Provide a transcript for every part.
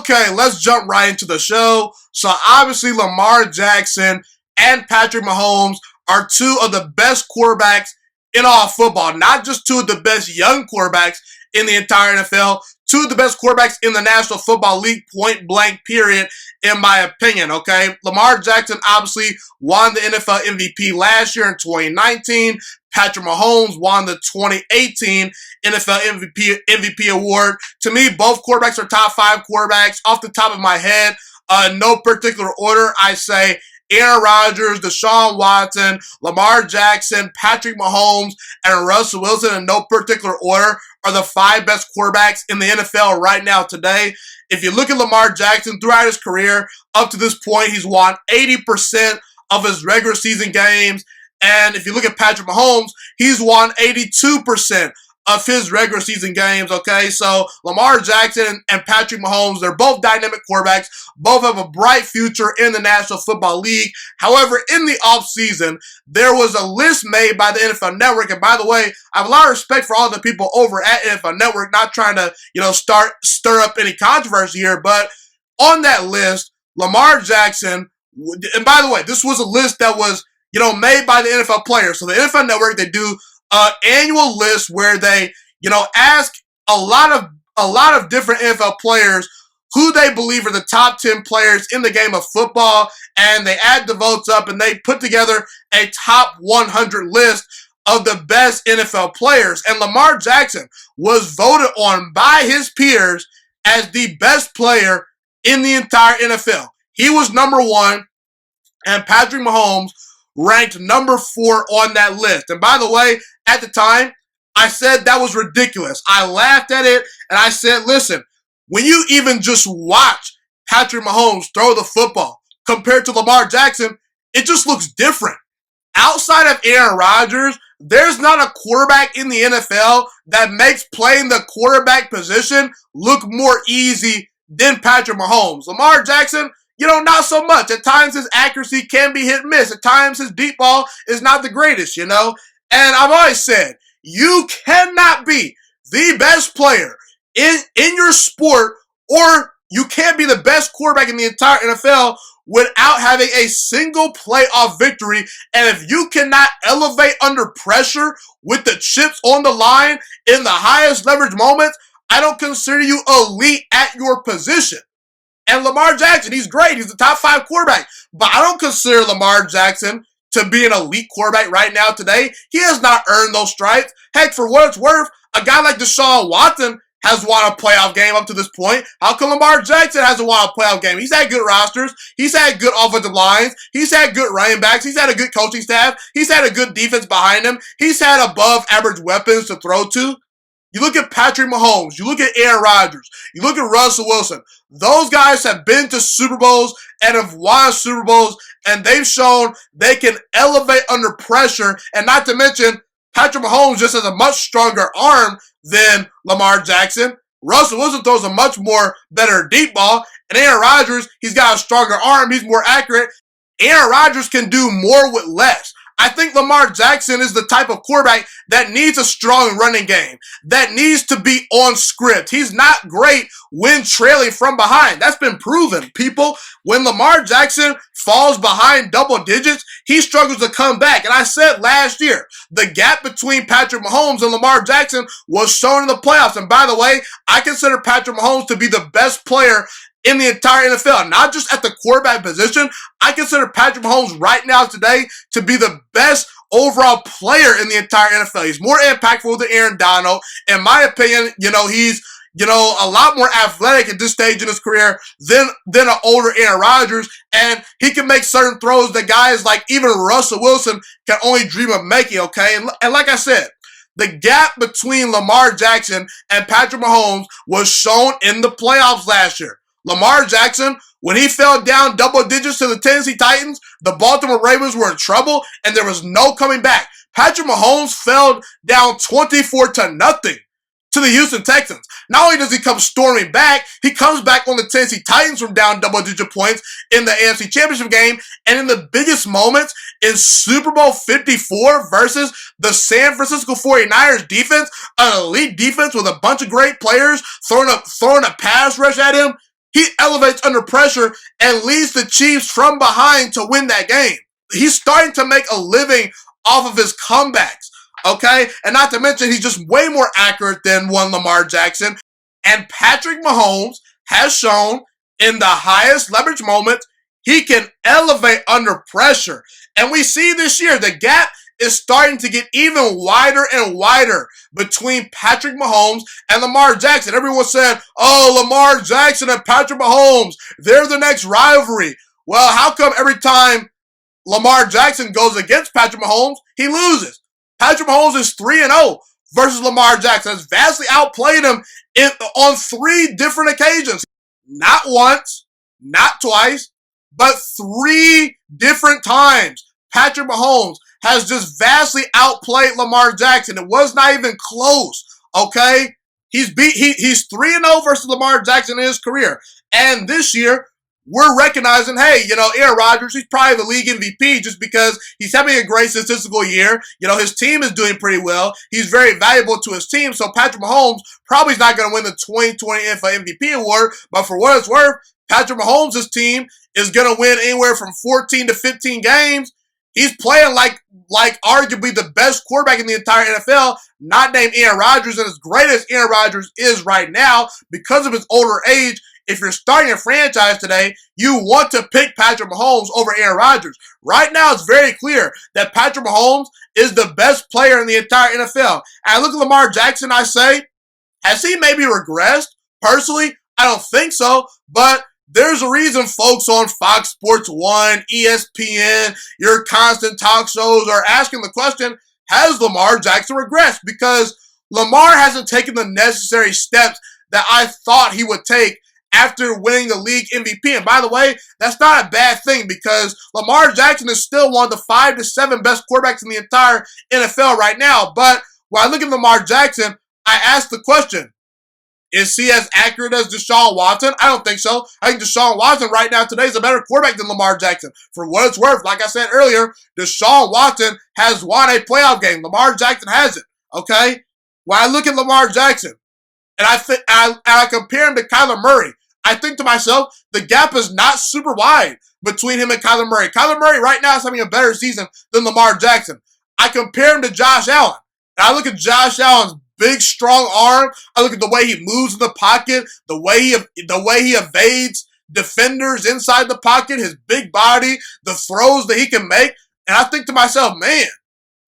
Okay, let's jump right into the show. So obviously Lamar Jackson and Patrick Mahomes are two of the best quarterbacks in all of football. Not just two of the best young quarterbacks in the entire NFL, two of the best quarterbacks in the National Football League, point blank period, in my opinion, okay? Lamar Jackson obviously won the NFL MVP last year in 2019. Patrick Mahomes won the 2018 NFL MVP award. To me, both quarterbacks are top 5 quarterbacks. Off the top of my head, no particular order, I say Aaron Rodgers, Deshaun Watson, Lamar Jackson, Patrick Mahomes, and Russell Wilson in no particular order are the 5 best quarterbacks in the NFL right now today. If you look at Lamar Jackson throughout his career, up to this point, he's won 80% of his regular season games. And if you look at Patrick Mahomes, he's won 82% of his regular season games, okay? So Lamar Jackson and Patrick Mahomes, they're both dynamic quarterbacks. Both have a bright future in the National Football League. However, in the offseason, there was a list made by the NFL Network. And by the way, I have a lot of respect for all the people over at NFL Network, not trying to, stir up any controversy here. But on that list, Lamar Jackson, and by the way, this was a list that was, made by the NFL players. So the NFL Network, they do annual list where they, ask a lot of different NFL players who they believe are the top 10 players in the game of football, and they add the votes up and they put together a top 100 list of the best NFL players. And Lamar Jackson was voted on by his peers as the best player in the entire NFL. He was number 1, and Patrick Mahomes ranked number 4 on that list. And by the way, at the time, I said that was ridiculous. I laughed at it, and I said, listen, when you even just watch Patrick Mahomes throw the football compared to Lamar Jackson, it just looks different. Outside of Aaron Rodgers, there's not a quarterback in the NFL that makes playing the quarterback position look more easy than Patrick Mahomes. Lamar Jackson, not so much. At times his accuracy can be hit and miss. At times his deep ball is not the greatest, And I've always said, you cannot be the best player in your sport, or you can't be the best quarterback in the entire NFL without having a single playoff victory. And if you cannot elevate under pressure with the chips on the line in the highest leverage moments, I don't consider you elite at your position. And Lamar Jackson, he's great. He's the top 5 quarterback. But I don't consider Lamar Jackson to be an elite quarterback right now today. He has not earned those stripes. Heck, for what it's worth, a guy like Deshaun Watson has won a playoff game up to this point. How come Lamar Jackson hasn't won a playoff game? He's had good rosters. He's had good offensive lines. He's had good running backs. He's had a good coaching staff. He's had a good defense behind him. He's had above average weapons to throw to. You look at Patrick Mahomes, you look at Aaron Rodgers, you look at Russell Wilson. Those guys have been to Super Bowls and have won Super Bowls, and they've shown they can elevate under pressure. And not to mention, Patrick Mahomes just has a much stronger arm than Lamar Jackson. Russell Wilson throws a much more better deep ball. And Aaron Rodgers, he's got a stronger arm, he's more accurate. Aaron Rodgers can do more with less. I think Lamar Jackson is the type of quarterback that needs a strong running game, that needs to be on script. He's not great when trailing from behind. That's been proven, people. When Lamar Jackson falls behind double digits, he struggles to come back. And I said last year, the gap between Patrick Mahomes and Lamar Jackson was shown in the playoffs. And by the way, I consider Patrick Mahomes to be the best player in the entire NFL, not just at the quarterback position. I consider Patrick Mahomes right now today to be the best overall player in the entire NFL. He's more impactful than Aaron Donald. In my opinion, he's, a lot more athletic at this stage in his career than an older Aaron Rodgers. And he can make certain throws that guys like even Russell Wilson can only dream of making, okay? And like I said, the gap between Lamar Jackson and Patrick Mahomes was shown in the playoffs last year. Lamar Jackson, when he fell down double digits to the Tennessee Titans, the Baltimore Ravens were in trouble, and there was no coming back. Patrick Mahomes fell down 24-0 to the Houston Texans. Not only does he come storming back, he comes back on the Tennessee Titans from down double-digit points in the AFC Championship game, and in the biggest moments in Super Bowl 54 versus the San Francisco 49ers defense, an elite defense with a bunch of great players throwing a pass rush at him, he elevates under pressure and leads the Chiefs from behind to win that game. He's starting to make a living off of his comebacks, okay? And not to mention, he's just way more accurate than one Lamar Jackson. And Patrick Mahomes has shown in the highest leverage moments, he can elevate under pressure. And we see this year, the gap is starting to get even wider and wider between Patrick Mahomes and Lamar Jackson. Everyone said, oh, Lamar Jackson and Patrick Mahomes, they're the next rivalry. Well, how come every time Lamar Jackson goes against Patrick Mahomes, he loses? Patrick Mahomes is 3-0 versus Lamar Jackson. Has vastly outplayed him on 3 different occasions. Not once, not twice, but 3 different times. Patrick Mahomes has just vastly outplayed Lamar Jackson. It was not even close, okay? He's 3-0 versus Lamar Jackson in his career. And this year, we're recognizing, hey, Aaron Rodgers, he's probably the league MVP just because he's having a great statistical year. His team is doing pretty well. He's very valuable to his team. So Patrick Mahomes probably is not going to win the 2020 NFL MVP award. But for what it's worth, Patrick Mahomes' team is going to win anywhere from 14 to 15 games. He's playing like arguably the best quarterback in the entire NFL, not named Aaron Rodgers. And as great as Aaron Rodgers is right now, because of his older age, if you're starting a franchise today, you want to pick Patrick Mahomes over Aaron Rodgers. Right now, it's very clear that Patrick Mahomes is the best player in the entire NFL. And I look at Lamar Jackson, I say, has he maybe regressed? Personally, I don't think so, but there's a reason folks on Fox Sports 1, ESPN, your constant talk shows are asking the question, has Lamar Jackson regressed? Because Lamar hasn't taken the necessary steps that I thought he would take after winning the league MVP. And by the way, that's not a bad thing because Lamar Jackson is still one of the 5 to 7 best quarterbacks in the entire NFL right now. But when I look at Lamar Jackson, I ask the question, is he as accurate as Deshaun Watson? I don't think so. I think Deshaun Watson right now today is a better quarterback than Lamar Jackson. For what it's worth, like I said earlier, Deshaun Watson has won a playoff game. Lamar Jackson hasn't, okay? When I look at Lamar Jackson, and I compare him to Kyler Murray, I think to myself, the gap is not super wide between him and Kyler Murray. Kyler Murray right now is having a better season than Lamar Jackson. I compare him to Josh Allen. And I look at Josh Allen's big, strong arm. I look at the way he moves in the pocket, the way he evades defenders inside the pocket, his big body, the throws that he can make. And I think to myself, man,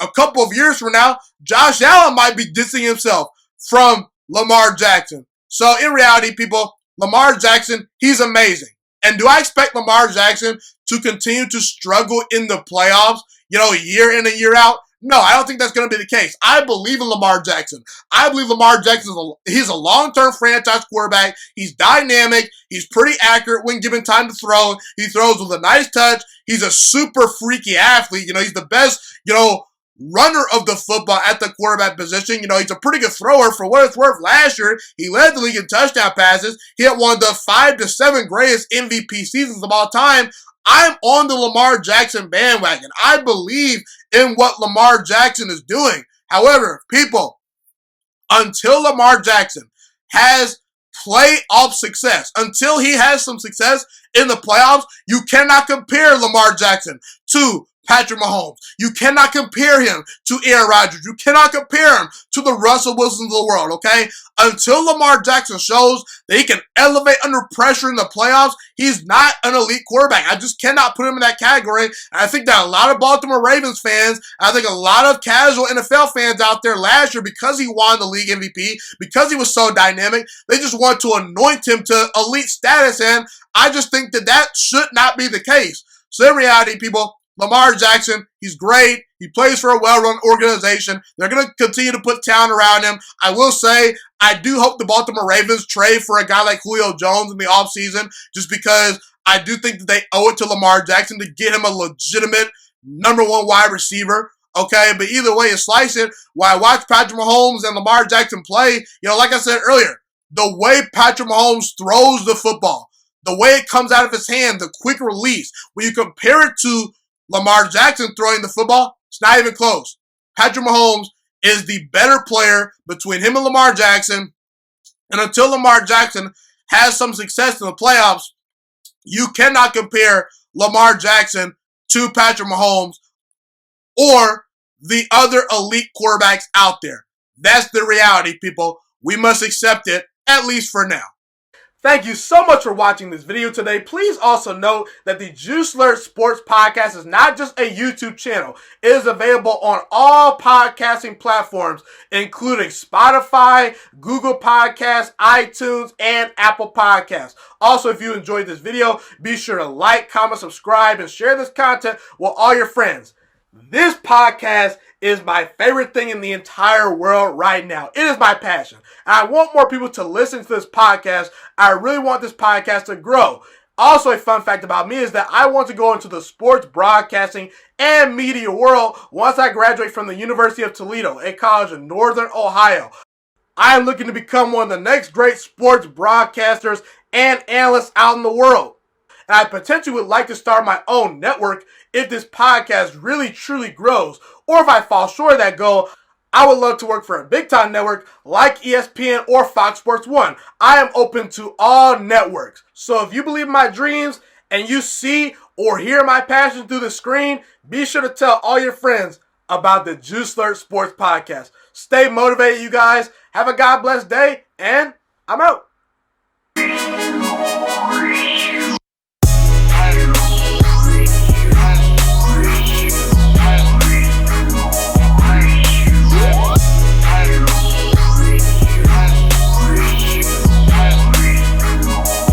a couple of years from now, Josh Allen might be distancing himself from Lamar Jackson. So in reality, people, Lamar Jackson, he's amazing. And do I expect Lamar Jackson to continue to struggle in the playoffs, year in and year out? No, I don't think that's going to be the case. I believe in Lamar Jackson. I believe Lamar Jackson he's a long-term franchise quarterback. He's dynamic. He's pretty accurate when given time to throw. He throws with a nice touch. He's a super freaky athlete. He's the best, runner of the football at the quarterback position. He's a pretty good thrower. For what it's worth, last year, he led the league in touchdown passes. He had one of the 5 to 7 greatest MVP seasons of all time. I'm on the Lamar Jackson bandwagon. I believe in what Lamar Jackson is doing. However, people, until Lamar Jackson has playoff success, until he has some success in the playoffs, you cannot compare Lamar Jackson to Patrick Mahomes. You cannot compare him to Aaron Rodgers. You cannot compare him to the Russell Wilsons of the world, okay? Until Lamar Jackson shows that he can elevate under pressure in the playoffs, he's not an elite quarterback. I just cannot put him in that category. And I think that a lot of Baltimore Ravens fans, I think a lot of casual NFL fans out there last year, because he won the league MVP, because he was so dynamic, they just want to anoint him to elite status. And I just think that should not be the case. So in reality, people, Lamar Jackson, he's great. He plays for a well-run organization. They're going to continue to put talent around him. I will say, I do hope the Baltimore Ravens trade for a guy like Julio Jones in the offseason, just because I do think that they owe it to Lamar Jackson to get him a legitimate number 1 wide receiver. Okay, but either way you slice it, while I watch Patrick Mahomes and Lamar Jackson play, like I said earlier, the way Patrick Mahomes throws the football, the way it comes out of his hand, the quick release, when you compare it to Lamar Jackson throwing the football, it's not even close. Patrick Mahomes is the better player between him and Lamar Jackson. And until Lamar Jackson has some success in the playoffs, you cannot compare Lamar Jackson to Patrick Mahomes or the other elite quarterbacks out there. That's the reality, people. We must accept it, at least for now. Thank you so much for watching this video today. Please also note that the Juiciest Sports Podcast is not just a YouTube channel. It is available on all podcasting platforms, including Spotify, Google Podcasts, iTunes, and Apple Podcasts. Also, if you enjoyed this video, be sure to like, comment, subscribe, and share this content with all your friends. This podcast is my favorite thing in the entire world right now. It is my passion. And I want more people to listen to this podcast. I really want this podcast to grow. Also, a fun fact about me is that I want to go into the sports broadcasting and media world once I graduate from the University of Toledo, a college in Northern Ohio. I am looking to become one of the next great sports broadcasters and analysts out in the world. And I potentially would like to start my own network if this podcast really truly grows. Or if I fall short of that goal, I would love to work for a big time network like ESPN or Fox Sports 1. I am open to all networks. So if you believe in my dreams and you see or hear my passion through the screen, be sure to tell all your friends about the Juiciest Sports Podcast. Stay motivated, you guys. Have a God bless day, and I'm out.